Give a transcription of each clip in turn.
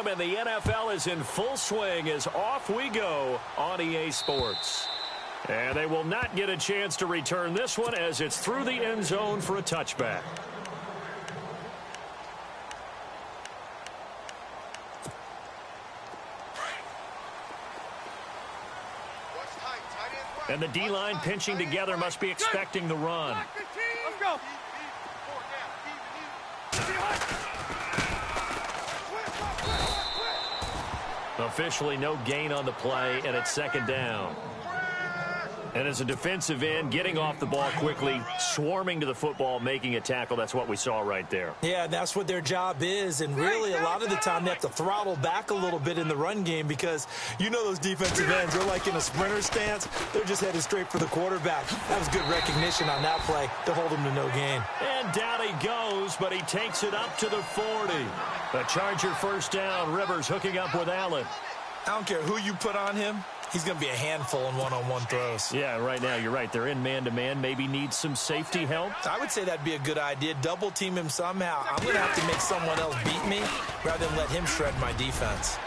gentlemen, the NFL is in full swing as off we go on EA Sports. And they will not get a chance to return this one as it's through the end zone for a touchback. And the D-line pinching together must be expecting the run. Let's go. Officially no gain on the play, and it's second down. And as a defensive end, getting off the ball quickly, swarming to the football, making a tackle, that's what we saw right there. Yeah, that's what their job is, and really a lot of the time they have to throttle back a little bit in the run game because you know those defensive ends, they're like in a sprinter stance. They're just headed straight for the quarterback. That was good recognition on that play to hold him to no gain. And down he goes, but he takes it up to the 40. The Charger first down. Rivers hooking up with Allen. I don't care who you put on him. He's going to be a handful in one-on-one throws. Yeah, right now, you're right. They're in man-to-man. Maybe need some safety help. I would say that'd be a good idea. Double-team him somehow. I'm going to have to make someone else beat me rather than let him shred my defense.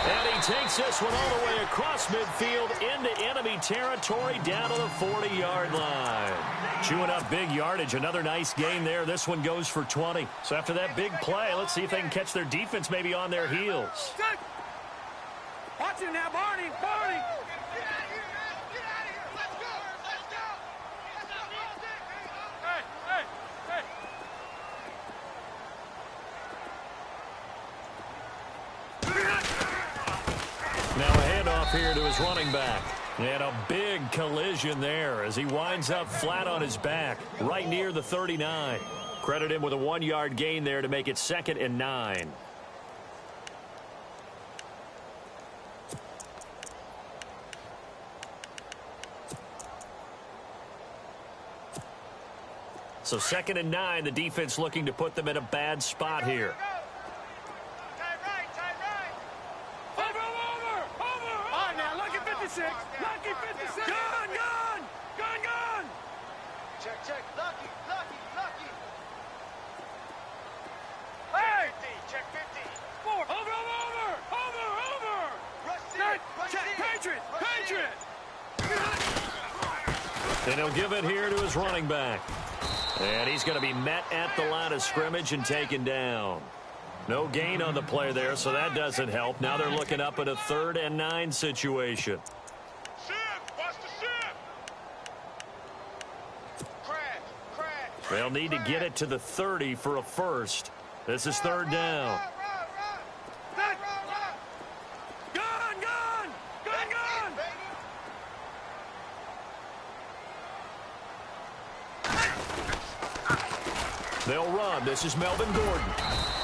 And he takes this one all the way across midfield into enemy territory down to the 40-yard line. Chewing up big yardage. Another nice gain there. This one goes for 20. So after that big play, let's see if they can catch their defense maybe on their heels. Watch it now, Barney. Barney. Get out of here. Get out of here. Let's go. Let's go. Now a handoff here to his running back. And a big collision there as he winds up flat on his back, right near the 39. Credit him with a 1-yard gain there to make it 2nd and 9. So 2nd and 9, the defense looking to put them in a bad spot here. Tight right. Over. All right, now, lucky 56. Lucky 56. Gun. Check. Lucky. Hey. Check 50. 4. Over. Rush Check. Patriot. And he'll give it here to his running back. And he's going to be met at the line of scrimmage and taken down. No gain on the play there, so that doesn't help. Now they're looking up at a 3rd and 9 situation. Watch the ship. Crash. They'll need to get it to the 30 for a first. This is 3rd down. Gun. They'll run. This is Melvin Gordon.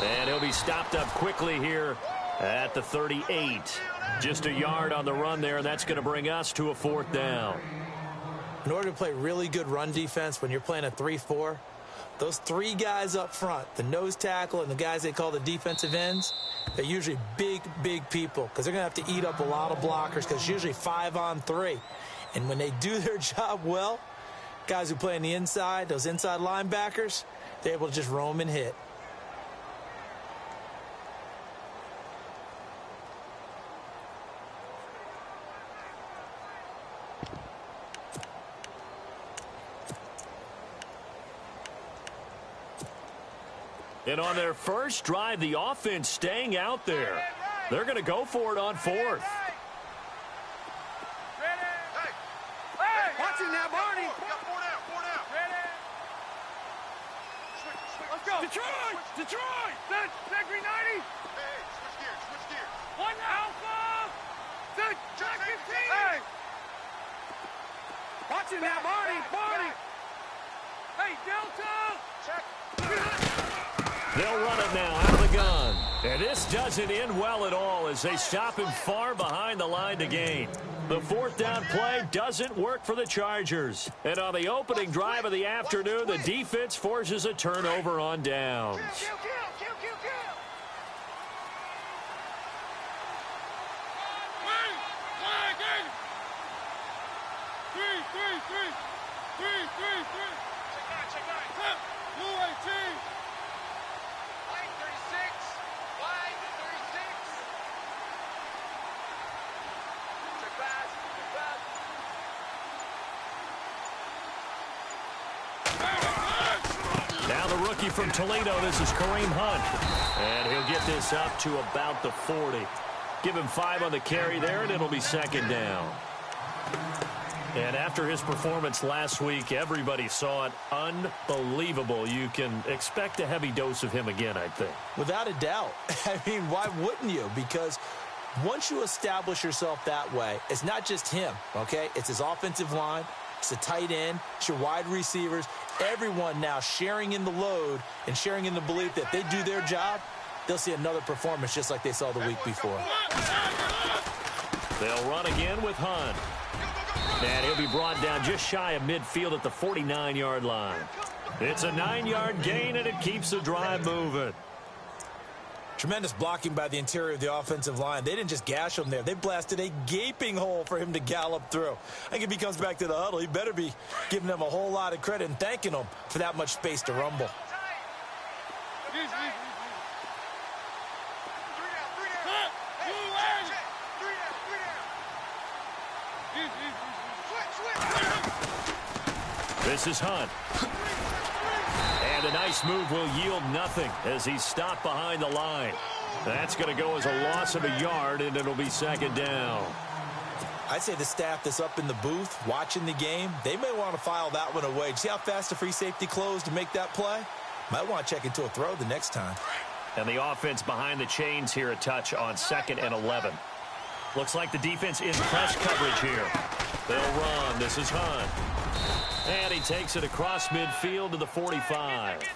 And he'll be stopped up quickly here at the 38. Just a yard on the run there, and that's going to bring us to a 4th down. In order to play really good run defense when you're playing a 3-4, those 3 guys up front, the nose tackle and the guys they call the defensive ends, they're usually big people because they're going to have to eat up a lot of blockers because it's usually 5-on-3. And when they do their job well, guys who play on the inside, those inside linebackers, they're able to just roam and hit. And on their first drive, the offense staying out there. They're going to go for it on 4th. Watch it now, Barney. We got 4 down. Ready. Let's go. Detroit. Set green 90. Hey, switch gears. 1 alpha. Check 15. Hey. Watch it now, Barney. Hey, Delta. Check. They'll run it now out of the gun. And this doesn't end well at all as they stop him far behind the line to gain. The 4th down play doesn't work for the Chargers. And on the opening drive of the afternoon, the defense forces a turnover on downs. Kill. Check 9. Wide 36. rookie from Toledo, this is Kareem Hunt. And he'll get this up to about the 40. Give him 5 on the carry there, and it'll be second down. And after his performance last week, everybody saw it. Unbelievable. You can expect a heavy dose of him again, I think. Without a doubt. I mean, why wouldn't you? Because once you establish yourself that way, it's not just him, okay? It's his offensive line. It's the tight end. It's your wide receivers. Everyone now sharing in the load and sharing in the belief that they do their job, they'll see another performance just like they saw the week before. They'll run again with Hunt. And he'll be brought down just shy of midfield at the 49-yard line. It's a 9-yard gain, and it keeps the drive moving. Tremendous blocking by the interior of the offensive line. They didn't just gash him there. They blasted a gaping hole for him to gallop through. I think if he comes back to the huddle, he better be giving them a whole lot of credit and thanking them for that much space to rumble. This is Hunt. And a nice move will yield nothing as he's stopped behind the line. That's going to go as a loss of a yard, and it'll be second down. I'd say the staff that's up in the booth watching the game, they may want to file that one away. See how fast the free safety closed to make that play? Might want to check into a throw the next time. And the offense behind the chains here a touch on 2nd and 11. Looks like the defense in press coverage here. They'll run. This is Hunt. And he takes it across midfield to the 45.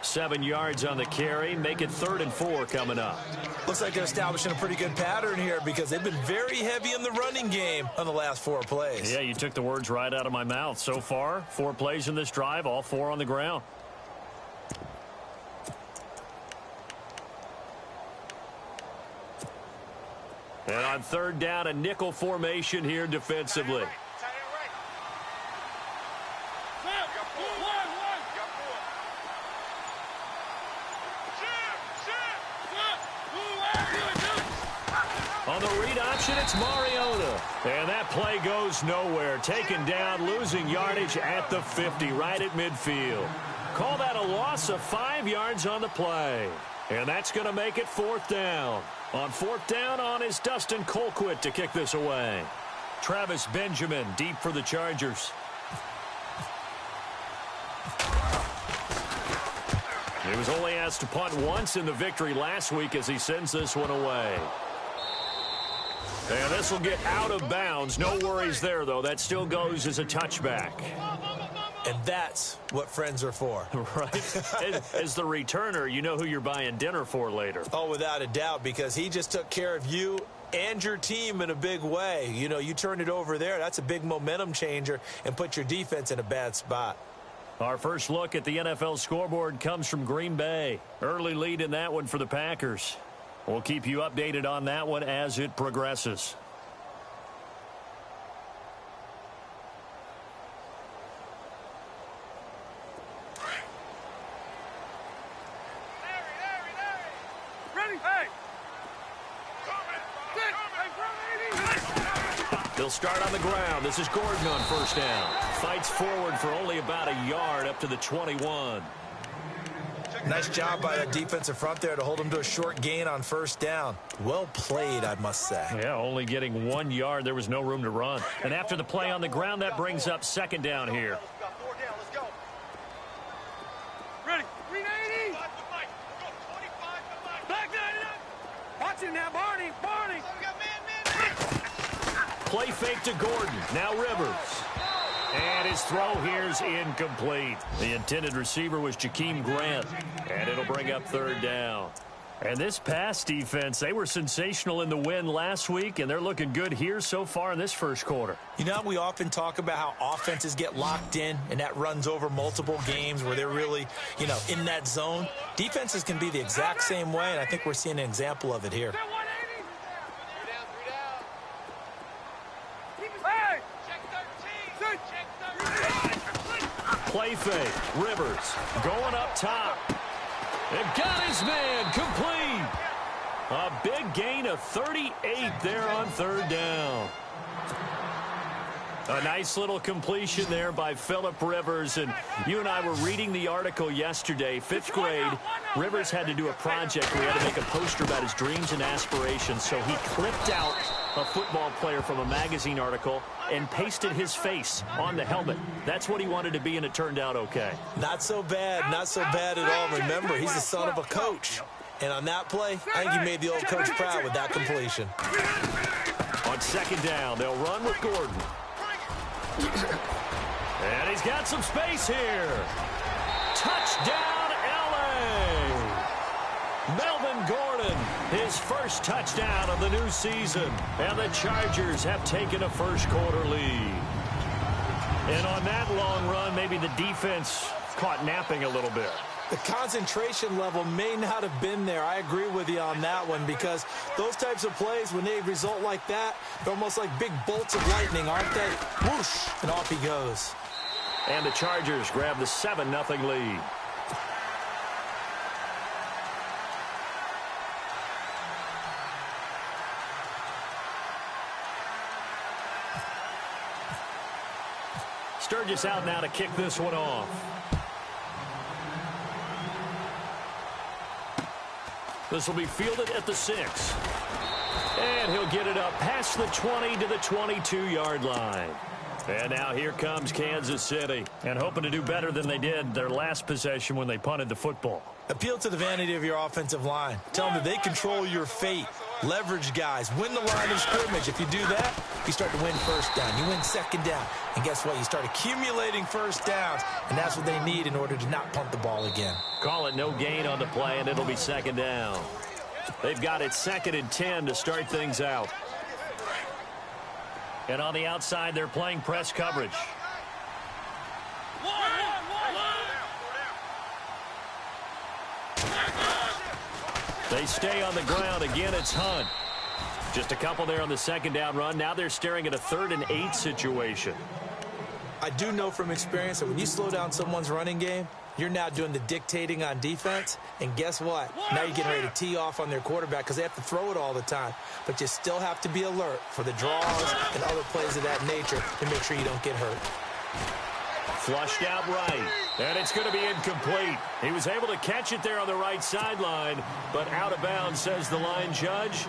7 yards on the carry. Make it 3rd and 4 coming up. Looks like they're establishing a pretty good pattern here because they've been very heavy in the running game on the last 4 plays. Yeah, you took the words right out of my mouth. So far, 4 plays in this drive, all 4 on the ground. And on 3rd down, a nickel formation here defensively. On the read option, it's Mariota. And that play goes nowhere. Taken down, losing yardage at the 50, right at midfield. Call that a loss of 5 yards on the play. And that's going to make it 4th down. On 4th down is Dustin Colquitt to kick this away. Travis Benjamin deep for the Chargers. He was only asked to punt once in the victory last week as he sends this one away. And this will get out of bounds. No worries there, though. That still goes as a touchback. And that's what friends are for. Right? As the returner, you know who you're buying dinner for later. Oh, without a doubt, because he just took care of you and your team in a big way. You know, you turn it over there. That's a big momentum changer and put your defense in a bad spot. Our first look at the NFL scoreboard comes from Green Bay. Early lead in that one for the Packers. We'll keep you updated on that one as it progresses. They'll start on the ground. This is Gordon on 1st down. Fights forward for only about a yard up to the 21. Nice job by that defensive front there to hold him to a short gain on 1st down. Well played, I must say. Yeah, only getting 1 yard. There was no room to run. And after the play on the ground, that brings up 2nd down here. Ready. 380. Back 90. Watch it now, Barney. Play fake to Gordon. Now Rivers. And his throw here's incomplete. The intended receiver was Jakeem Grant. And it'll bring up 3rd down. And this pass defense, they were sensational in the win last week, and they're looking good here so far in this first quarter. You know, we often talk about how offenses get locked in, and that runs over multiple games where they're really, you know, in that zone. Defenses can be the exact same way, and I think we're seeing an example of it here. Play fake. Rivers going up top. And got his man complete. A big gain of 38 there on 3rd down. A nice little completion there by Phillip Rivers. And you and I were reading the article yesterday. 5th grade, Rivers had to do a project where he had to make a poster about his dreams and aspirations. So he clipped out a football player from a magazine article and pasted his face on the helmet. That's what he wanted to be, and it turned out okay. Not so bad. Not so bad at all. Remember, he's the son of a coach. And on that play, I think he made the old coach proud with that completion. On 2nd down, they'll run with Gordon. And he's got some space here. Touchdown, L.A. Melvin Gordon, his first touchdown of the new season. And the Chargers have taken a first-quarter lead. And on that long run, maybe the defense caught napping a little bit. The concentration level may not have been there. I agree with you on that one, because those types of plays, when they result like that, they're almost like big bolts of lightning, aren't they? Whoosh, and off he goes. And the Chargers grab the 7-0 lead. Sturgis out now to kick this one off. This will be fielded at the 6. And he'll get it up past the 20 to the 22-yard line. And now here comes Kansas City. And hoping to do better than they did their last possession when they punted the football. Appeal to the vanity of your offensive line. Tell them that they control your fate. Leverage guys. Win the line of scrimmage. If you do that, you start to win first down. You win 2nd down. And guess what? You start accumulating first downs. And that's what they need in order to not punt the ball again. Call it no gain on the play, and it'll be 2nd down. They've got it 2nd and 10 to start things out. And on the outside, they're playing press coverage. They stay on the ground. Again, it's Hunt. Just a couple there on the 2nd down run. Now they're staring at a 3rd and 8 situation. I do know from experience that when you slow down someone's running game, you're now doing the dictating on defense. And guess what? Now you're getting ready to tee off on their quarterback because they have to throw it all the time. But you still have to be alert for the draws and other plays of that nature to make sure you don't get hurt. Flushed out right, and it's going to be incomplete. He was able to catch it there on the right sideline, but out of bounds, says the line judge,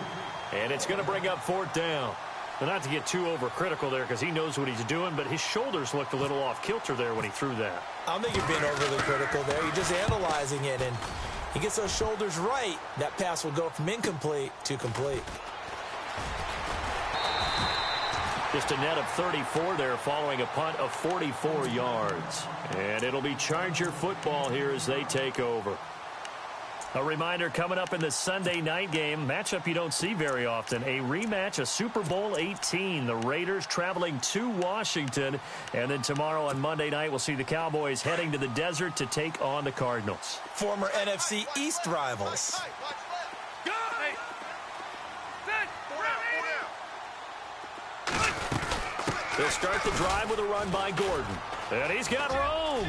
and it's going to bring up 4th down. But not to get too overcritical there because he knows what he's doing, but his shoulders looked a little off kilter there when he threw that. I don't think you're being overly critical there. You're just analyzing it, and he gets those shoulders right. That pass will go from incomplete to complete. Just a net of 34 there following a punt of 44 yards. And it'll be Charger football here as they take over. A reminder coming up in the Sunday night game, matchup you don't see very often, a rematch of Super Bowl 18. The Raiders traveling to Washington. And then tomorrow on Monday night, we'll see the Cowboys heading to the desert to take on the Cardinals. Former NFC East rivals. They'll start the drive with a run by Gordon. And he's got room.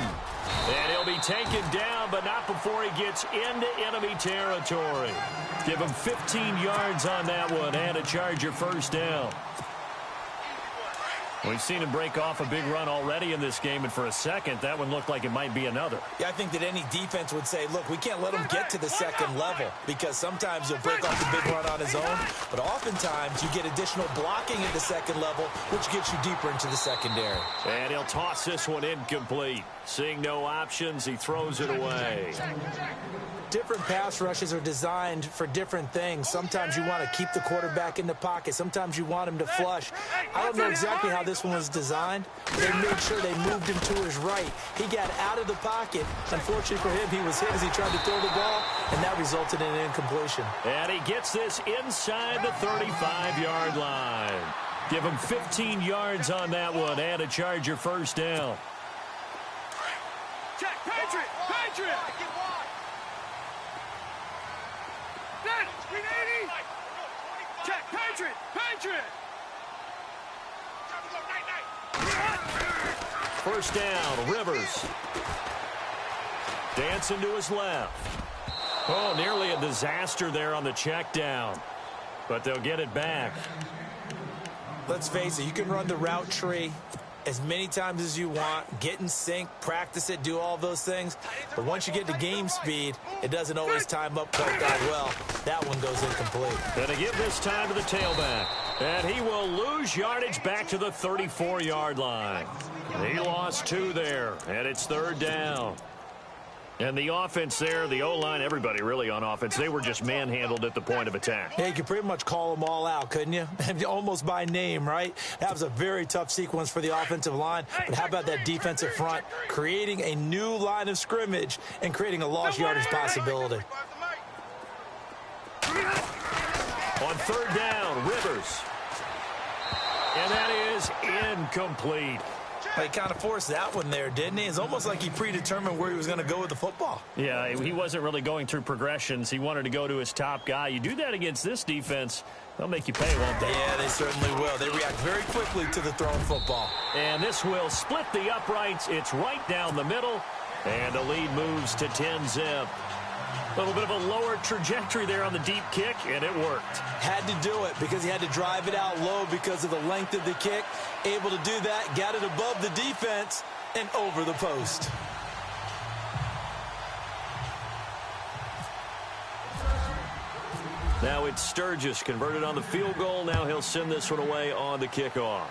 And he'll be taken down, but not before he gets into enemy territory. Give him 15 yards on that one and a Charger first down. We've seen him break off a big run already in this game, and for a second, that one looked like it might be another. Yeah, I think that any defense would say, look, we can't let him get to the 2nd level because sometimes he'll break off the big run on his own, but oftentimes you get additional blocking at the 2nd level, which gets you deeper into the secondary. And he'll toss this one incomplete. Seeing no options, he throws it away. Different pass rushes are designed for different things. Sometimes you want to keep the quarterback in the pocket. Sometimes you want him to flush. I don't know exactly how this one was designed. They made sure they moved him to his right. He got out of the pocket. Unfortunately for him, he was hit as he tried to throw the ball, and that resulted in an incompletion. And he gets this inside the 35-yard line. Give him 15 yards on that one and a Charger first down. Check, Patriot! Patriot! Dead! 380! Check, Patriot! Patriot! First down, Rivers. Dancing to his left. Oh, nearly a disaster there on the check down. But they'll get it back. let's face it, you can run the route tree as many times as you want, get in sync, practice it, do all those things. But once you get to game speed, it doesn't always time up quite that well. That one goes incomplete. And to give this time to the tailback. And he will lose yardage back to the 34-yard line. He lost 2 there, and it's 3rd down. And the offense there, the O-line, everybody really on offense, they were just manhandled at the point of attack. Yeah, you could pretty much call them all out, couldn't you? Almost by name, right? That was a very tough sequence for the offensive line. But how about that defensive front creating a new line of scrimmage and creating a lost yardage possibility? On 3rd down, Rivers. And that is incomplete. He kind of forced that one there, didn't he? It's almost like he predetermined where he was going to go with the football. Yeah, he wasn't really going through progressions. He wanted to go to his top guy. You do that against this defense, they'll make you pay, won't they? Yeah, they certainly will. They react very quickly to the thrown football. And this will split the uprights. It's right down the middle. And the lead moves to 10-zip. A little bit of a lower trajectory there on the deep kick, and it worked. Had to do it because he had to drive it out low because of the length of the kick. Able to do that, got it above the defense and over the post. Now it's Sturgis converted on the field goal. Now he'll send this one away on the kickoff.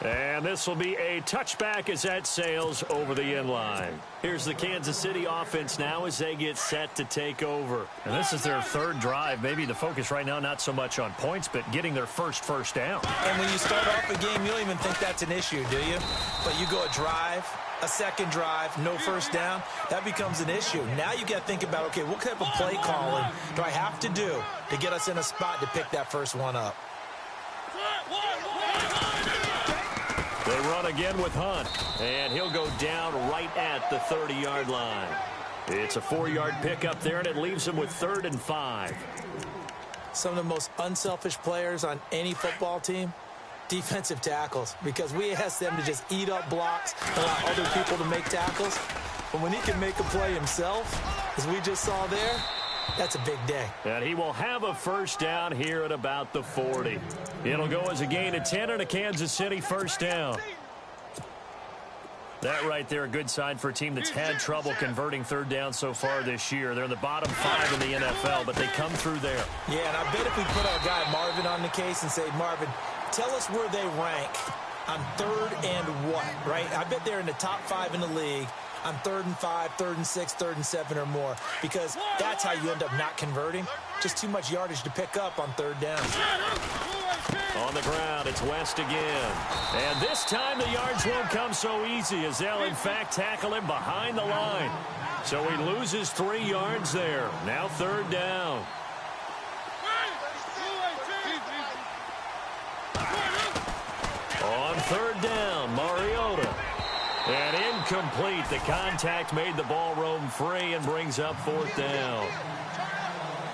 And this will be a touchback as that sails over the end line. Here's the Kansas City offense now as they get set to take over. And this is their 3rd drive. Maybe the focus right now not so much on points, but getting their first down. And when you start off a game, you don't even think that's an issue, do you? But you go a drive, a second drive, no first down, that becomes an issue. Now you got to think about, okay, what type of play calling do I have to do to get us in a spot to pick that first one up? They run again with Hunt, and he'll go down right at the 30-yard line. It's a 4-yard pickup there, and it leaves him with 3rd and 5. Some of the most unselfish players on any football team, defensive tackles, because we ask them to just eat up blocks, allow other people to make tackles. But when he can make a play himself, as we just saw there, that's a big day. And he will have a first down here at about the 40. It'll go as a gain of 10 and a Kansas City first down. That right there, a good sign for a team that's had trouble converting 3rd down so far this year. They're in the bottom 5 in the NFL, but they come through there. Yeah, and I bet if we put our guy Marvin on the case and say, Marvin, tell us where they rank on 3rd and what, right? I bet they're in the top 5 in the league on 3rd and 5, 3rd and 6, 3rd and 7 or more, because that's how you end up not converting. Just too much yardage to pick up on 3rd down. On the ground, it's West again. And this time the yards won't come so easy as they'll, in fact, tackle him behind the line. So he loses 3 yards there. Now 3rd down. On 3rd down, Mariota. And incomplete. The contact made the ball roam free and brings up 4th down.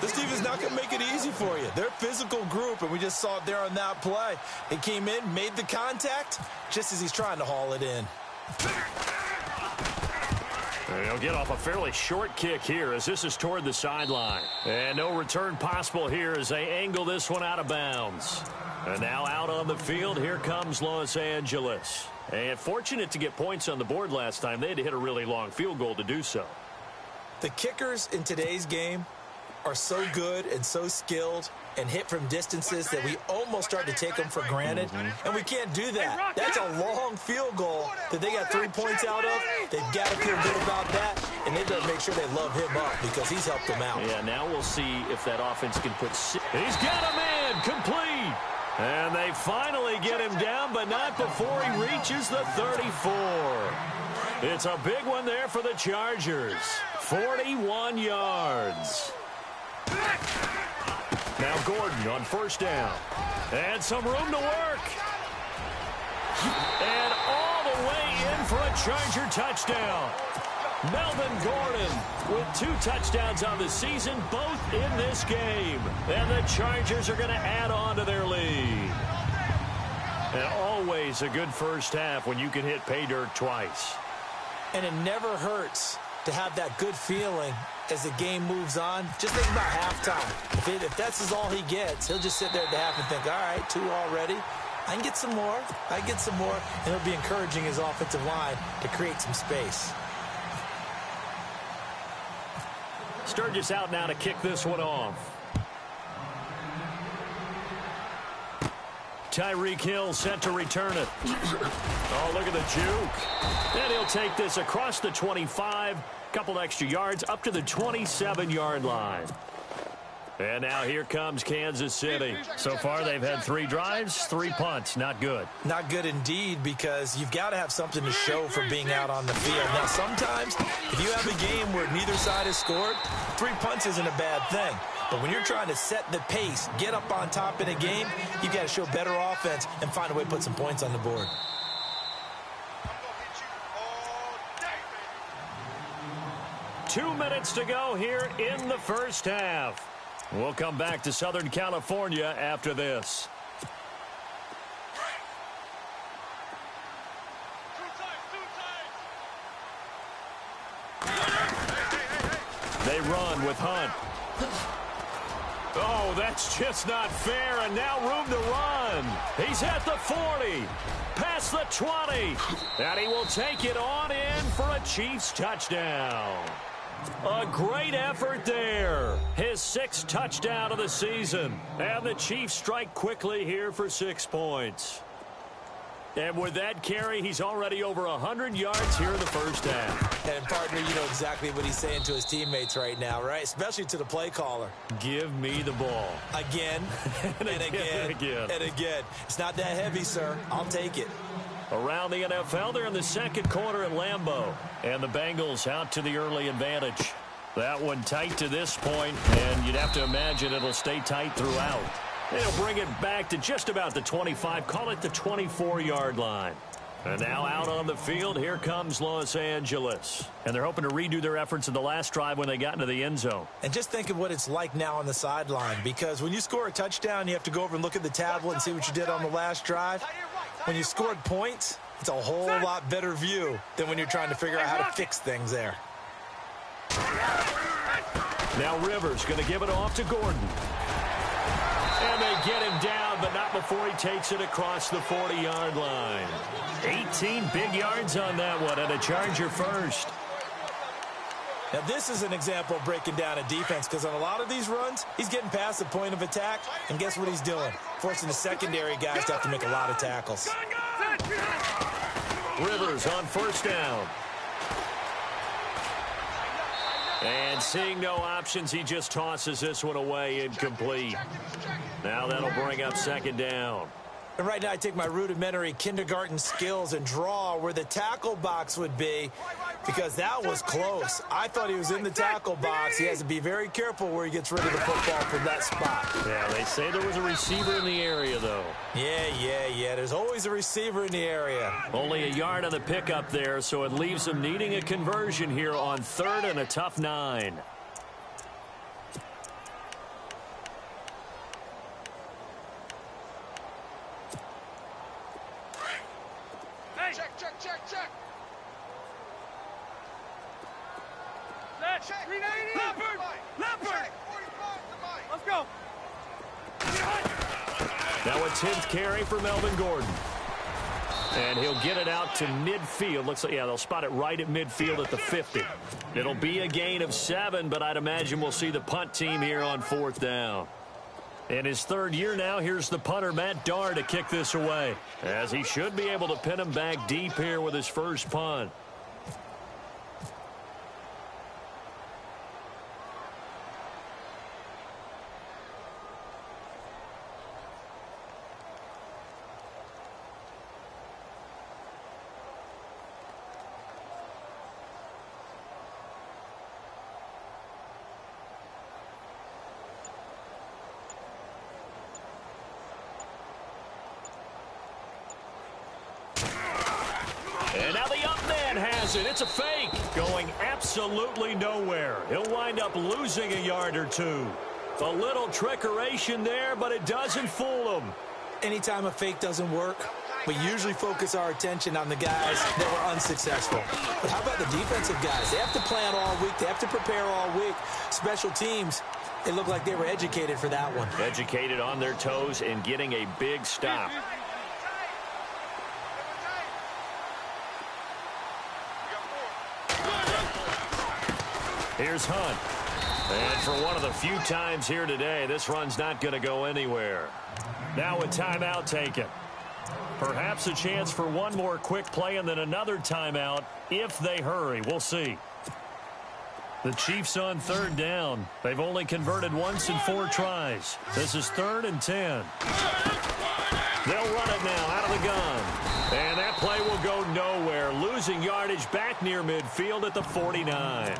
This team is not going to make it easy for you. They're a physical group, and we just saw it there on that play. He came in, made the contact, just as he's trying to haul it in. And he'll get off a fairly short kick here as this is toward the sideline. And no return possible here as they angle this one out of bounds. And now out on the field, here comes Los Angeles. And fortunate to get points on the board last time. They had to hit a really long field goal to do so. The kickers in today's game are so good and so skilled and hit from distances that we almost start to take them for granted. And we can't do that. That's a long field goal that they got 3 points out of. They've got to feel good about that, and they better make sure they love him up because he's helped them out. Yeah, now we'll see if that offense can put six. He's got a man complete. And they finally get him down, but not before he reaches the 34. It's a big one there for the Chargers. 41 yards. Now Gordon on 1st down. And some room to work. And all the way in for a Charger touchdown. Melvin Gordon with 2 touchdowns on the season, both in this game. And the Chargers are going to add on to their lead. And always a good first half when you can hit pay dirt twice. And it never hurts to have that good feeling as the game moves on. Just think about halftime. If that's all he gets, he'll just sit there at the half and think, all right, 2 already. I can get some more. I can get some more. And he'll be encouraging his offensive line to create some space. Sturgis out now to kick this one off. Tyreek Hill set to return it. Oh, look at the juke. And he'll take this across the 25. Couple extra yards up to the 27-yard line. And now here comes Kansas City. So far, they've had 3 drives, 3 punts. Not good. Not good indeed, because you've got to have something to show for being out on the field. Now, sometimes, if you have a game where neither side has scored, 3 punts isn't a bad thing. But when you're trying to set the pace, get up on top in a game, you've got to show better offense and find a way to put some points on the board. 2 minutes to go here in the first half. We'll come back to Southern California after this. They run with Hunt. Oh, that's just not fair, and now room to run. He's at the 40, past the 20, and he will take it on in for a Chiefs touchdown. A great effort there. His 6th touchdown of the season, and the Chiefs strike quickly here for 6 points. And with that carry, he's already over 100 yards here in the first half. And, partner, you know exactly what he's saying to his teammates right now, right? Especially to the play caller. Give me the ball. Again, and again, and again. It's not that heavy, sir. I'll take it. Around the NFL, they're in the second quarter at Lambeau. And the Bengals out to the early advantage. That one tight to this point, and you'd have to imagine it'll stay tight throughout. They'll bring it back to just about the 25, call it the 24-yard line. And now out on the field, here comes Los Angeles. And they're hoping to redo their efforts in the last drive when they got into the end zone. And just think of what it's like now on the sideline, because when you score a touchdown, you have to go over and look at the tablet and see what you did on the last drive. When you scored points, it's a whole lot better view than when you're trying to figure out how to fix things there. Now Rivers going to give it off to Gordon. And they get him down, but not before he takes it across the 40-yard line. 18 big yards on that one, and a Charger first. Now, this is an example of breaking down a defense, because on a lot of these runs, he's getting past the point of attack, and guess what he's doing? Forcing the secondary guys to have to make a lot of tackles. Rivers on first down. And seeing no options, he just tosses this one away incomplete. Now that'll bring up second down. And right now I take my rudimentary kindergarten skills and draw where the tackle box would be, because that was close. I thought he was in the tackle box. He has to be very careful where he gets rid of the football from that spot. Yeah, they say there was a receiver in the area, though. Yeah. There's always a receiver in the area. Only a yard on the pickup there, so it leaves them needing a conversion here on 3rd and a tough 9. Check. Leopard. Let's go. Now a 10th carry for Melvin Gordon. And he'll get it out to midfield. Looks like, yeah, they'll spot it right at midfield at the 50. It'll be a gain of 7, but I'd imagine we'll see the punt team here on 4th down. In his 3rd year now, here's the punter, Matt Darr, to kick this away, as he should be able to pin him back deep here with his first punt. And now the up man has it. It's a fake. Going absolutely nowhere. He'll wind up losing a yard or 2. A little trickeration there, but it doesn't fool him. Anytime a fake doesn't work, we usually focus our attention on the guys that were unsuccessful. But how about the defensive guys? They have to plan all week. They have to prepare all week. Special teams, it looked like they were educated for that one. Educated on their toes and getting a big stop. Here's Hunt. And for one of the few times here today, this run's not going to go anywhere. Now a timeout taken. Perhaps a chance for one more quick play and then another timeout if they hurry. We'll see. The Chiefs on third down. They've only converted once in 4 tries. This is 3rd and 10. They'll run it now out of the gun. And that play will go nowhere. Losing yardage back near midfield at the 49.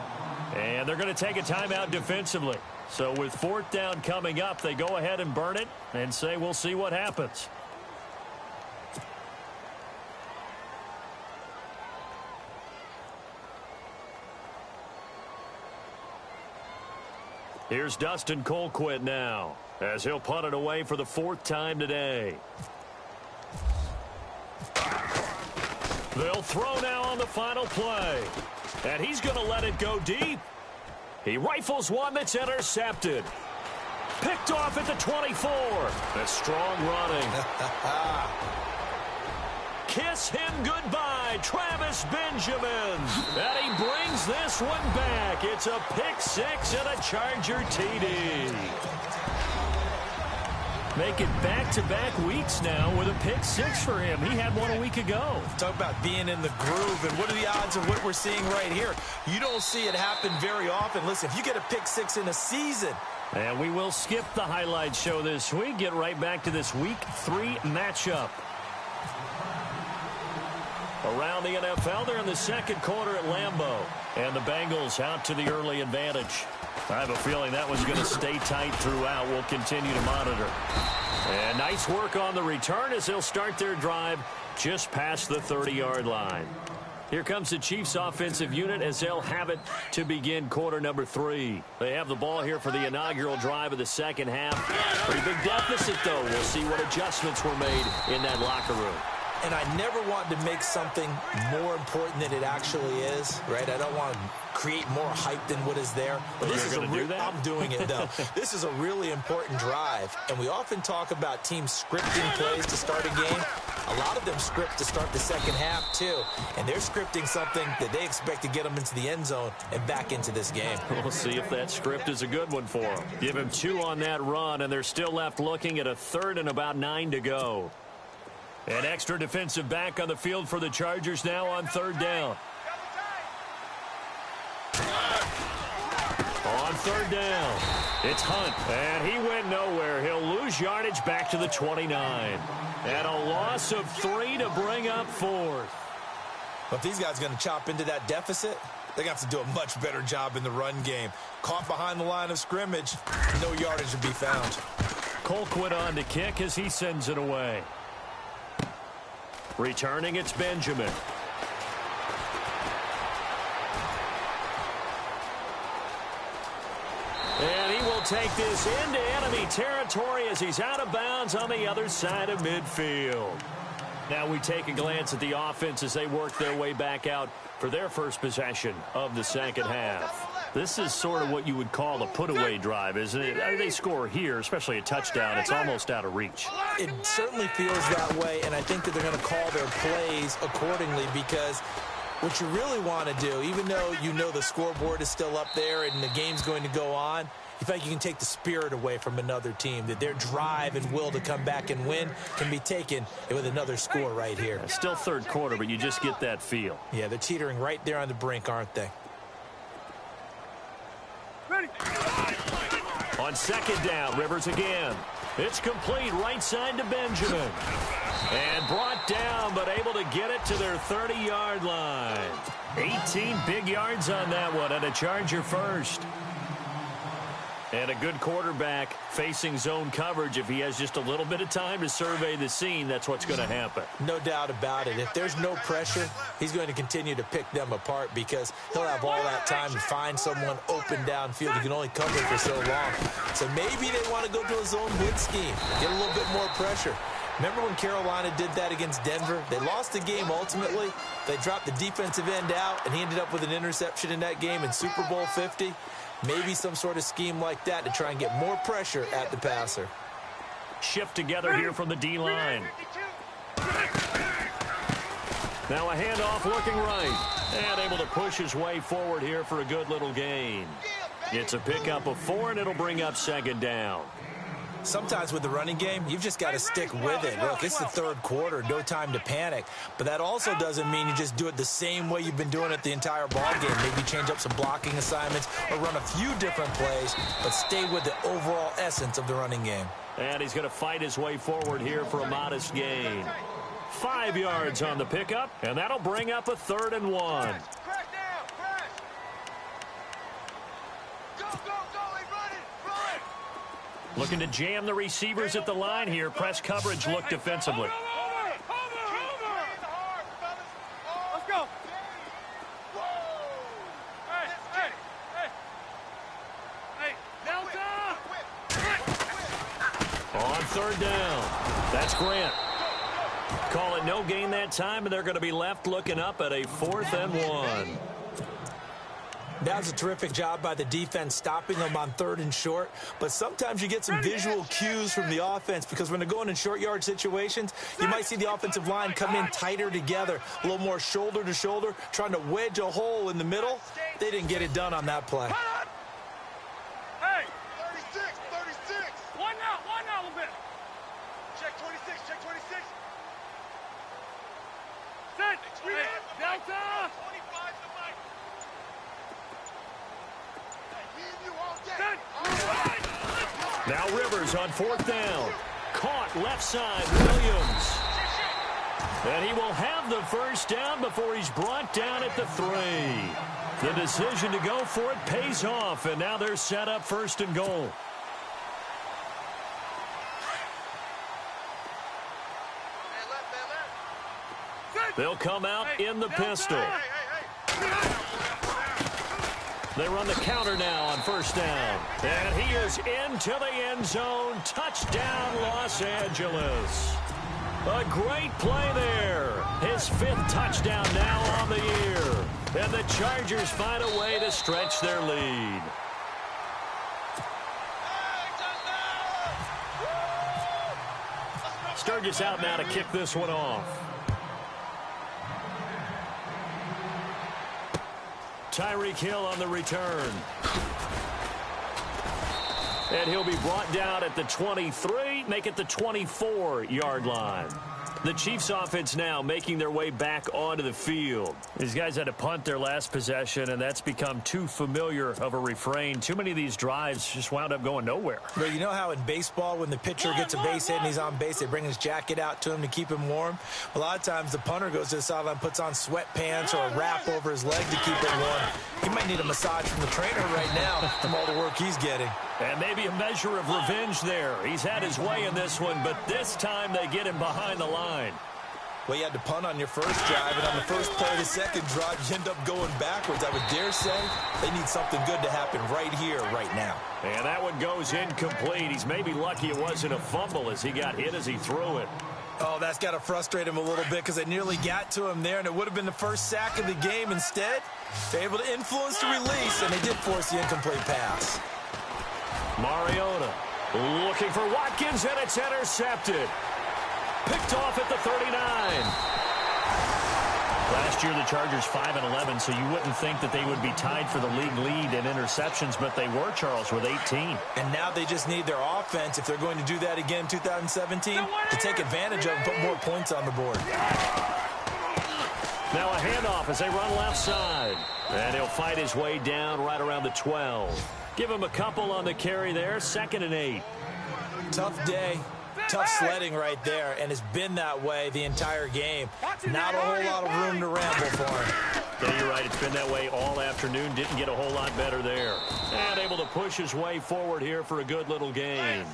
And they're going to take a timeout defensively. So with 4th down coming up, they go ahead and burn it and say we'll see what happens. Here's Dustin Colquitt now as he'll punt it away for the 4th time today. They'll throw now on the final play. And he's going to let it go deep. He rifles one that's intercepted. Picked off at the 24. That's strong running. Kiss him goodbye, Travis Benjamin. And he brings this one back. It's a pick 6 and a Charger TD. Make it back-to-back weeks now with a pick 6 for him. He had one a week ago. Talk about being in the groove, and what are the odds of what we're seeing right here? You don't see it happen very often. Listen, if you get a pick 6 in a season. And we will skip the highlight show this week. Get right back to this Week 3 matchup. Around the NFL, they're in the 2nd quarter at Lambeau. And the Bengals out to the early advantage. I have a feeling that one's going to stay tight throughout. We'll continue to monitor. And nice work on the return as they'll start their drive just past the 30-yard line. Here comes the Chiefs offensive unit as they'll have it to begin quarter number 3. They have the ball here for the inaugural drive of the second half. Pretty big deficit, though. We'll see what adjustments were made in that locker room. And I never want to make something more important than it actually is, right? I don't want to create more hype than what is there. But this is I'm doing it, though. This is a really important drive. And we often talk about teams scripting plays to start a game. A lot of them script to start the second half, too. And they're scripting something that they expect to get them into the end zone and back into this game. We'll see if that script is a good one for them. Give him 2 on that run, and they're still left looking at a 3rd and about 9 to go. An extra defensive back on the field for the Chargers now on 3rd down. On 3rd down, it's Hunt, and he went nowhere. He'll lose yardage back to the 29. And a loss of 3 to bring up 4th. But if these guys are going to chop into that deficit, they're going to have to do a much better job in the run game. Caught behind the line of scrimmage, no yardage to be found. Colquitt on to kick as he sends it away. Returning, it's Benjamin. And he will take this into enemy territory as he's out of bounds on the other side of midfield. Now we take a glance at the offense as they work their way back out for their first possession of the second half. This is sort of what you would call a put-away drive, isn't it? They score here, especially a touchdown. It's almost out of reach. It certainly feels that way, and I think that they're going to call their plays accordingly because what you really want to do, even though you know the scoreboard is still up there and the game's going to go on, you feel like you can take the spirit away from another team, that their drive and will to come back and win can be taken with another score right here. Still 3rd quarter, but you just get that feel. Yeah, they're teetering right there on the brink, aren't they? On 2nd down, Rivers again. It's complete right side to Benjamin. And brought down, but able to get it to their 30-yard line. 18 big yards on that one, and a Charger first. And a good quarterback facing zone coverage. If he has just a little bit of time to survey the scene, that's what's going to happen. No doubt about it. If there's no pressure, he's going to continue to pick them apart because he'll have all that time to find someone open downfield. He can only cover for so long. So maybe they want to go to a zone blitz scheme, get a little bit more pressure. Remember when Carolina did that against Denver? They lost the game ultimately. They dropped the defensive end out, and he ended up with an interception in that game in Super Bowl 50. Maybe some sort of scheme like that to try and get more pressure at the passer. Shift together here from the D-line. Now a handoff looking right. And able to push his way forward here for a good little gain. It's a pickup of 4, and it'll bring up second down. Sometimes with the running game, you've just got to stick with it. Look, it's the third quarter, no time to panic. But that also doesn't mean you just do it the same way you've been doing it the entire ball game. Maybe change up some blocking assignments or run a few different plays, but stay with the overall essence of the running game. And he's going to fight his way forward here for a modest gain. 5 yards on the pickup, and that'll bring up a 3rd and 1. Looking to jam the receivers at the line here. Press coverage look defensively. Let's go. Hey, Delta! On 3rd down. That's Grant. Call it no gain that time, and they're going to be left looking up at a 4th and 1. That was a terrific job by the defense stopping them on 3rd and short. But sometimes you get some visual cues from the offense because when they're going in short yard situations, you might see the offensive line come in tighter together, a little more shoulder to shoulder, trying to wedge a hole in the middle. They didn't get it done on that play. Hey! 36, 36. One out a little bit. Check 26, check 26. Set! Hey, Delta! 25 to Mike. Me and you all day. Set! Now Rivers on 4th down. Caught left side, Williams. And he will have the first down before he's brought down at the 3. The decision to go for it pays off, and now they're set up 1st and goal. They'll come out in the pistol. They run the counter now on 1st down. And he is into the end zone. Touchdown, Los Angeles. A great play there. His 5th touchdown now on the year. And the Chargers find a way to stretch their lead. Sturgis out now to kick this one off. Tyreek Hill on the return. And he'll be brought down at the 23, make it the 24-yard line. The Chiefs offense now making their way back onto the field. These guys had to punt their last possession, and that's become too familiar of a refrain. Too many of these drives just wound up going nowhere. But you know how in baseball, when the pitcher gets a base hit and he's on base, they bring his jacket out to him to keep him warm? A lot of times the punter goes to the sideline, puts on sweatpants or a wrap over his leg to keep it warm. He might need a massage from the trainer right now from all the work he's getting. And maybe a measure of revenge there. He's had his way in this one, but this time they get him behind the line. Well, you had to punt on your first drive, and on the first play of the second drive, you end up going backwards. I would dare say they need something good to happen right here, right now. And that one goes incomplete. He's maybe lucky it wasn't a fumble as he got hit as he threw it. Oh, that's got to frustrate him a little bit because they nearly got to him there, and it would have been the first sack of the game. Instead, they're able to influence the release, and they did force the incomplete pass. Mariota looking for Watkins, and it's intercepted. Picked off at the 39. Last year, the Chargers 5-11, so you wouldn't think that they would be tied for the league lead in interceptions, but they were, Charles, with 18. And now they just need their offense, if they're going to do that again in 2017, to take advantage of and put more points on the board. Now a handoff as they run left side. And he'll fight his way down right around the 12. Give him a couple on the carry there, 2nd and 8. Tough day. Tough sledding right there, and it's been that way the entire game. Not a whole lot of room to ramble for him. Yeah, you're right. It's been that way all afternoon. Didn't get a whole lot better there. And able to push his way forward here for a good little gain.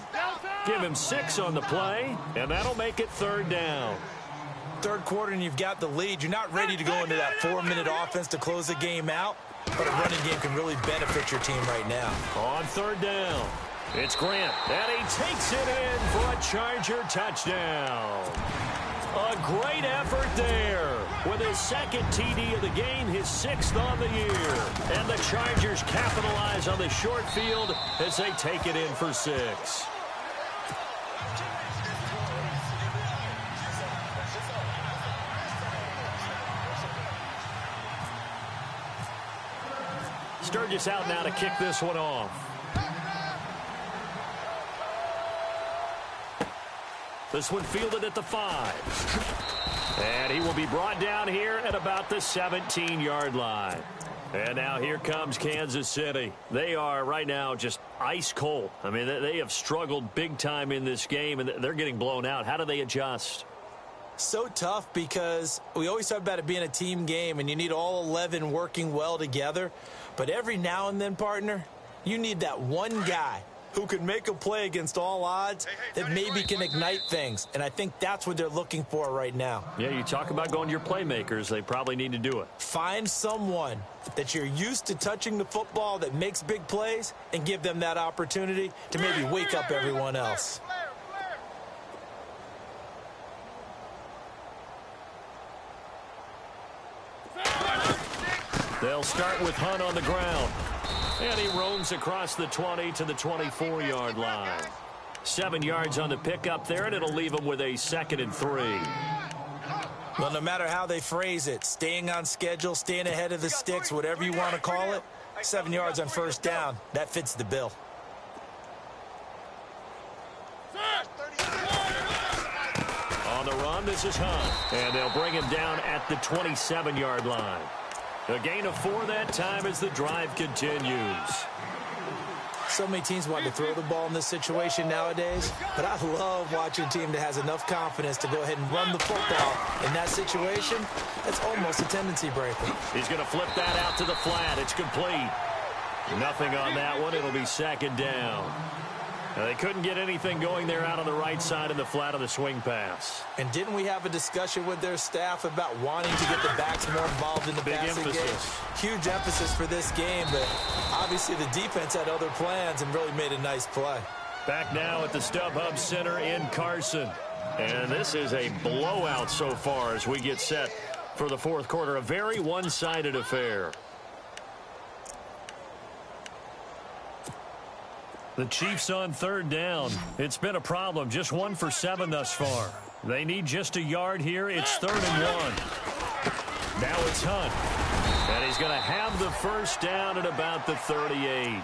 Give him 6 on the play, and that'll make it 3rd down. Third quarter, and you've got the lead. You're not ready to go into that 4-minute offense to close the game out, but a running game can really benefit your team right now. On 3rd down. It's Grant, and he takes it in for a Charger touchdown. A great effort there with his second TD of the game, his 6th on the year. And the Chargers capitalize on the short field as they take it in for 6. Sturgis out now to kick this one off. This one fielded at the 5. And he will be brought down here at about the 17-yard line. And now here comes Kansas City. They are right now just ice cold. I mean, they have struggled big time in this game, and they're getting blown out. How do they adjust? So tough because we always talk about it being a team game, and you need all 11 working well together. But every now and then, partner, you need that one guy who can make a play against all odds that maybe can ignite things. And I think that's what they're looking for right now. Yeah, you talk about going to your playmakers. They probably need to do it. Find someone that you're used to touching the football that makes big plays and give them that opportunity to maybe wake up everyone else. They'll start with Hunt on the ground. And he roams across the 20 to the 24-yard line. 7 yards on the pickup there, and it'll leave him with a 2nd and 3. Well, no matter how they phrase it, staying on schedule, staying ahead of the sticks, whatever you want to call it, 7 yards on first down, that fits the bill. On the run, this is Hunt. And they'll bring him down at the 27-yard line. A gain of 4 that time as the drive continues. So many teams want to throw the ball in this situation nowadays, but I love watching a team that has enough confidence to go ahead and run the football. In that situation, it's almost a tendency breaker. He's going to flip that out to the flat. It's complete. Nothing on that one. It'll be 2nd down. Now, they couldn't get anything going there out on the right side of the flat of the swing pass. And didn't we have a discussion with their staff about wanting to get the backs more involved in the passing game? Huge emphasis for this game, but obviously the defense had other plans and really made a nice play. Back now at the StubHub Center in Carson. And this is a blowout so far as we get set for the 4th quarter. A very one-sided affair. The Chiefs on 3rd down. It's been a problem. Just 1 for 7 thus far. They need just a yard here. It's 3rd and 1. Now it's Hunt. And he's going to have the first down at about the 38.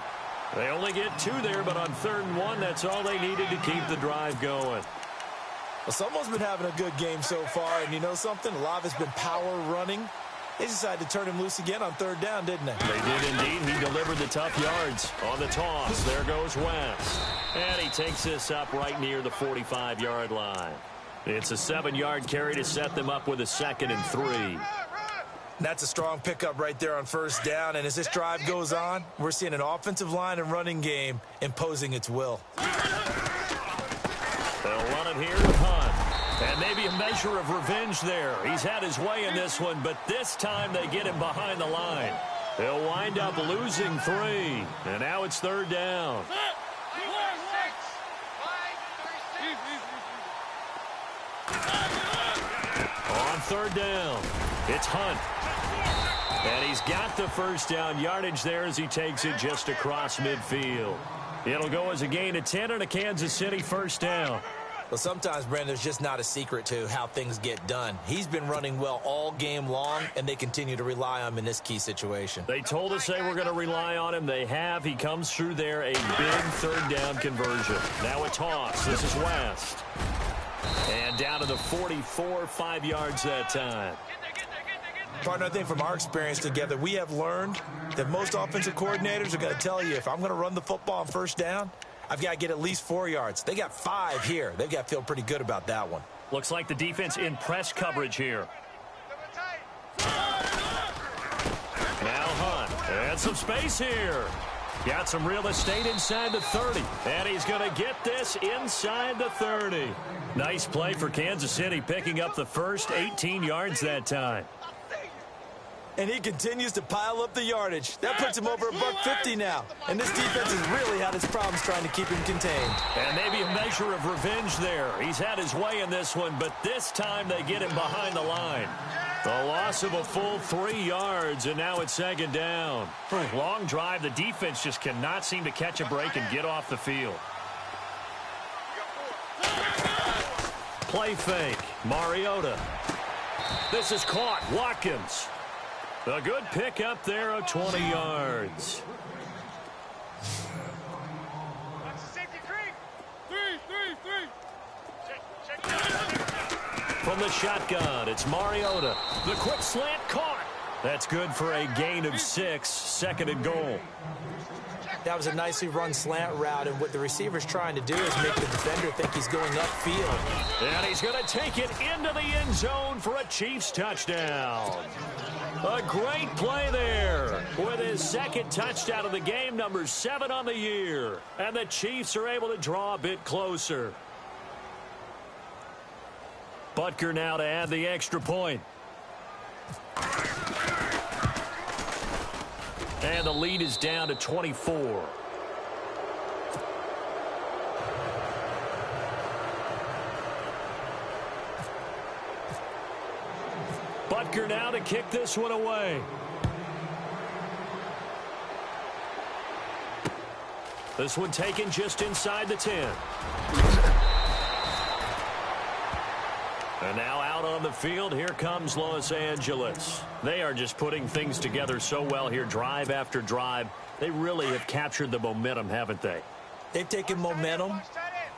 They only get 2 there, but on 3rd and 1, that's all they needed to keep the drive going. Well, someone's been having a good game so far, and you know something? A lot of it's been power running. They decided to turn him loose again on 3rd down, didn't they? They did indeed. He delivered the tough yards on the toss. There goes West. And he takes this up right near the 45-yard line. It's a 7-yard carry to set them up with a 2nd and 3. That's a strong pickup right there on 1st down. And as this drive goes on, we're seeing an offensive line and running game imposing its will. They'll run it here with Hunt. And maybe a measure of revenge there. He's had his way in this one, but this time they get him behind the line. They'll wind up losing 3. And now it's 3rd down. On 3rd down, it's Hunt. And he's got the first down yardage there as he takes it just across midfield. It'll go as a gain of 10 and a Kansas City first down. Well, sometimes, Brandon, there's just not a secret to how things get done. He's been running well all game long, and they continue to rely on him in this key situation. They told us they were going to rely on him. They have. He comes through there, a big 3rd down conversion. Now a toss. This is West. And down to the 44, 5 yards that time. Partner, I think from our experience together, we have learned that most offensive coordinators are going to tell you, if I'm going to run the football on 1st down, I've got to get at least 4 yards. They got 5 here. They've got to feel pretty good about that one. Looks like the defense in press coverage here. Now Hunt. And some space here. Got some real estate inside the 30. And he's going to get this inside the 30. Nice play for Kansas City, picking up the first 18 yards that time. And he continues to pile up the yardage. That puts him over $150 now. And this defense has really had its problems trying to keep him contained. And maybe a measure of revenge there. He's had his way in this one, but this time they get him behind the line. The loss of a full 3 yards, and now it's second down. Long drive. The defense just cannot seem to catch a break and get off the field. Play fake. Mariota. This is caught. Watkins. A good pickup there of 20 yards. From the shotgun, it's Mariota. The quick slant caught. That's good for a gain of 6, second and goal. That was a nicely run slant route, and what the receiver's trying to do is make the defender think he's going upfield. And he's going to take it into the end zone for a Chiefs touchdown. A great play there with his second touchdown of the game, number 7 on the year. And the Chiefs are able to draw a bit closer. Butker now to add the extra point. And the lead is down to 24. Butker now to kick this one away. This one taken just inside the 10. And now out on the field, here comes Los Angeles. They are just putting things together so well here, drive after drive. They really have captured the momentum, haven't they? They've taken momentum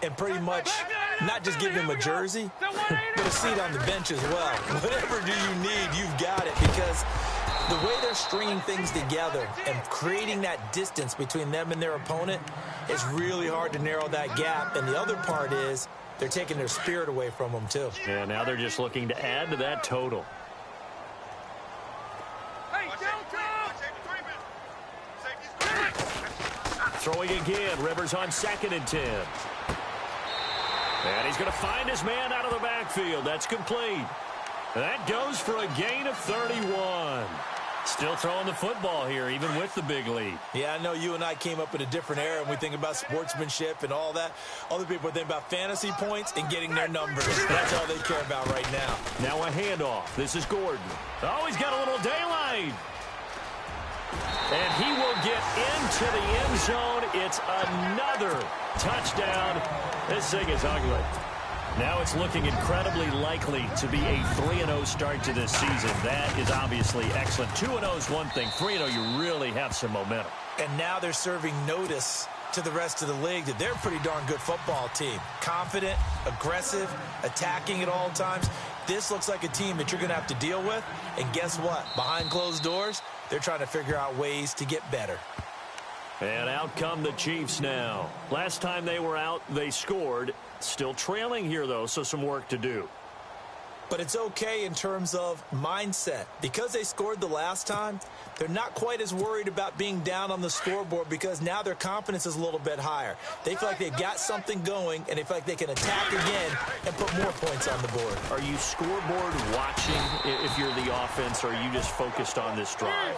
and pretty much not just given him a jersey, but a seat on the bench as well. Whatever do you need, you've got it, because the way they're stringing things together and creating that distance between them and their opponent is really hard to narrow that gap. And the other part is they're taking their spirit away from them, too. Yeah, now they're just looking to add to that total. Throwing again. Rivers on 2nd and 10. And he's going to find his man out of the backfield. That's complete. That goes for a gain of 31. Still throwing the football here, even with the big lead. Yeah, I know you and I came up in a different era, and we think about sportsmanship and all that. Other people think about fantasy points and getting their numbers. That's all they care about right now. Now a handoff. This is Gordon. Oh, he's got a little daylight. And he will get into the end zone. It's another touchdown. This thing is ugly. Now it's looking incredibly likely to be a 3-0 start to this season. That is obviously excellent. 2-0 is one thing. 3-0, you really have some momentum. And now they're serving notice to the rest of the league that they're a pretty darn good football team. Confident, aggressive, attacking at all times. This looks like a team that you're going to have to deal with. And guess what? Behind closed doors, they're trying to figure out ways to get better. And out come the Chiefs now. Last time they were out, they scored. Still trailing here, though, so some work to do. But it's okay in terms of mindset. Because they scored the last time, they're not quite as worried about being down on the scoreboard because now their confidence is a little bit higher. They feel like they've got something going, and they feel like they can attack again and put more points on the board. Are you scoreboard watching if you're the offense, or are you just focused on this drive?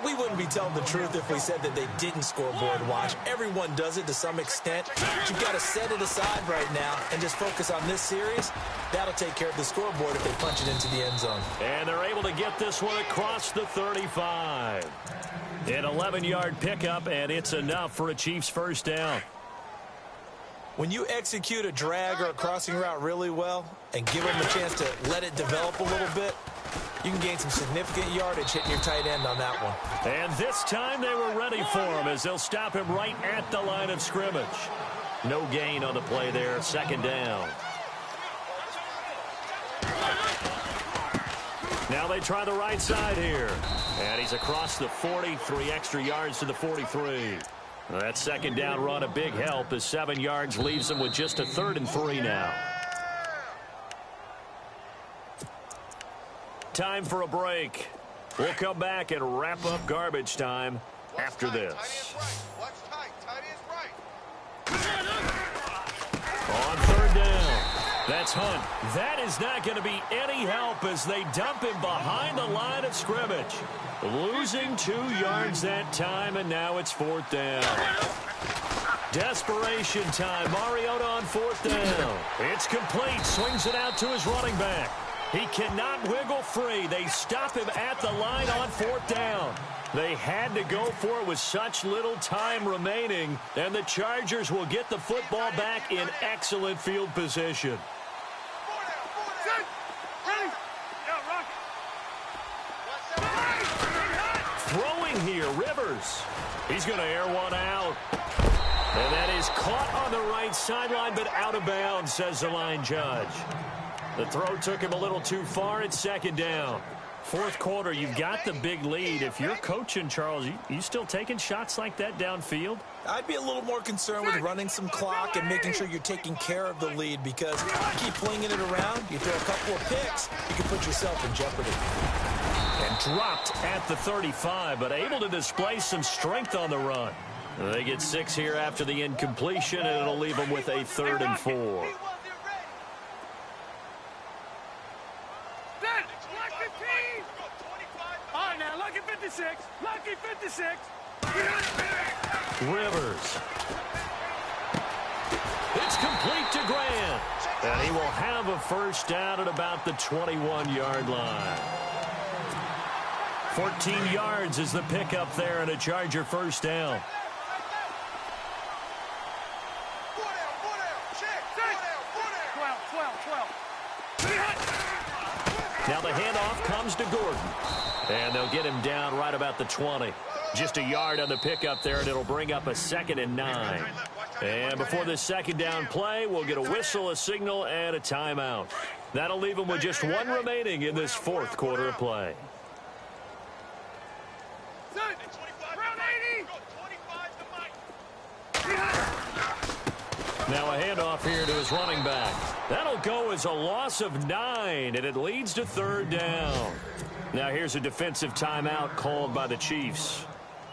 We wouldn't be telling the truth if we said that they didn't scoreboard watch. Everyone does it to some extent. But you've got to set it aside right now and just focus on this series. That'll take care of the scoreboard if they punch it into the end zone. And they're able to get this one across the 35. An 11-yard pickup, and it's enough for a Chiefs first down. When you execute a drag or a crossing route really well and give them a chance to let it develop a little bit, you can gain some significant yardage hitting your tight end on that one. And this time they were ready for him as they'll stop him right at the line of scrimmage. No gain on the play there, second down. Now they try the right side here. And he's across the 40, 3 extra yards to the 43. That second down run a big help as 7 yards leaves them with just a 3rd and 3 now. Time for a break. We'll come back and wrap up garbage time after this. On 3rd down. That It's Hunt. That is not going to be any help as they dump him behind the line of scrimmage. Losing 2 yards that time, and now it's 4th down. Desperation time. Mariota on 4th down. It's complete. Swings it out to his running back. He cannot wiggle free. They stop him at the line on 4th down. They had to go for it with such little time remaining, and the Chargers will get the football back in excellent field position. Throwing here, Rivers. He's going to air one out. And that is caught on the right sideline, but out of bounds, says the line judge. The throw took him a little too far. It's 2nd down. 4th quarter, you've got the big lead. If you're coaching, Charles, you still taking shots like that downfield? I'd be a little more concerned with running some clock and making sure you're taking care of the lead, because if you keep flinging it around, you throw a couple of picks, you can put yourself in jeopardy. And dropped at the 35, but able to display some strength on the run. They get 6 here after the incompletion, and it'll leave them with a 3rd and 4. Lucky 56. Lucky 56. Rivers. It's complete to Grant. And he will have a 1st down at about the 21-yard line. 14 yards is the pickup there, and a Charger 1st down. Now the handoff comes to Gordon. And they'll get him down right about the 20. Just a yard on the pickup there, and it'll bring up a 2nd and 9. And before this 2nd down play, we'll get a whistle, a signal, and a timeout. That'll leave them with just 1 remaining in this 4th quarter of play. Now a handoff here to his running back. That'll go as a loss of 9, and it leads to 3rd down. Now here's a defensive timeout called by the Chiefs.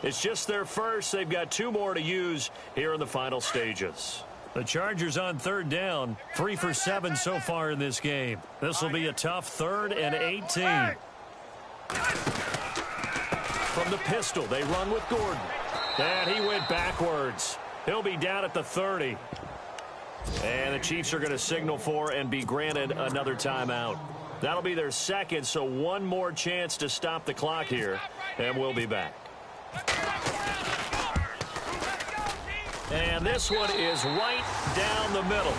It's just their first. They've got 2 more to use here in the final stages. The Chargers on 3rd down, 3 for 7 so far in this game. This will be a tough 3rd and 18. From the pistol, they run with Gordon. And he went backwards. He'll be down at the 30. And the Chiefs are going to signal for and be granted another timeout. That'll be their 2nd, so 1 more chance to stop the clock here, and we'll be back. And this one is right down the middle.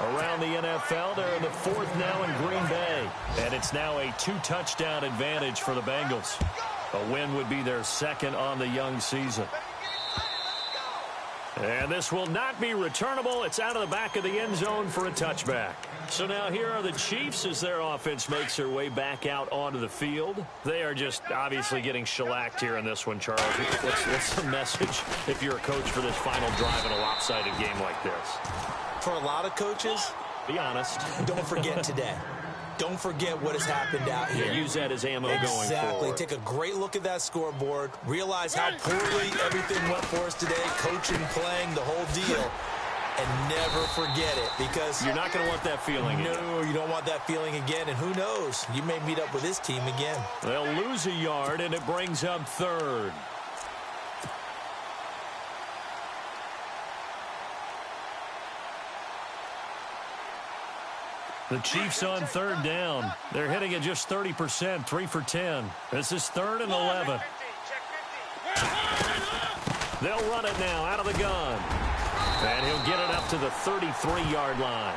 Around the NFL, they're in the 4th now in Green Bay, and it's now a 2-touchdown advantage for the Bengals. A win would be their 2nd on the young season. And this will not be returnable. It's out of the back of the end zone for a touchback. So now here are the Chiefs as their offense makes their way back out onto the field. They are just obviously getting shellacked here in this one, Charles. What's the message if you're a coach for this final drive in a lopsided game like this? For a lot of coaches, be honest. Don't forget today. Don't forget what has happened out here. Yeah, use that as ammo going forward. Exactly. Take a great look at that scoreboard. Realize how poorly everything went for us today. Coaching, playing, the whole deal. And never forget it, because you're not going to want that feeling again. No, you don't want that feeling again. And who knows? You may meet up with this team again. They'll lose a yard, and it brings up 3rd. The Chiefs on 3rd down. They're hitting at just 30%, 3 for 10. This is 3rd and 11. They'll run it now out of the gun. And he'll get it up to the 33-yard line.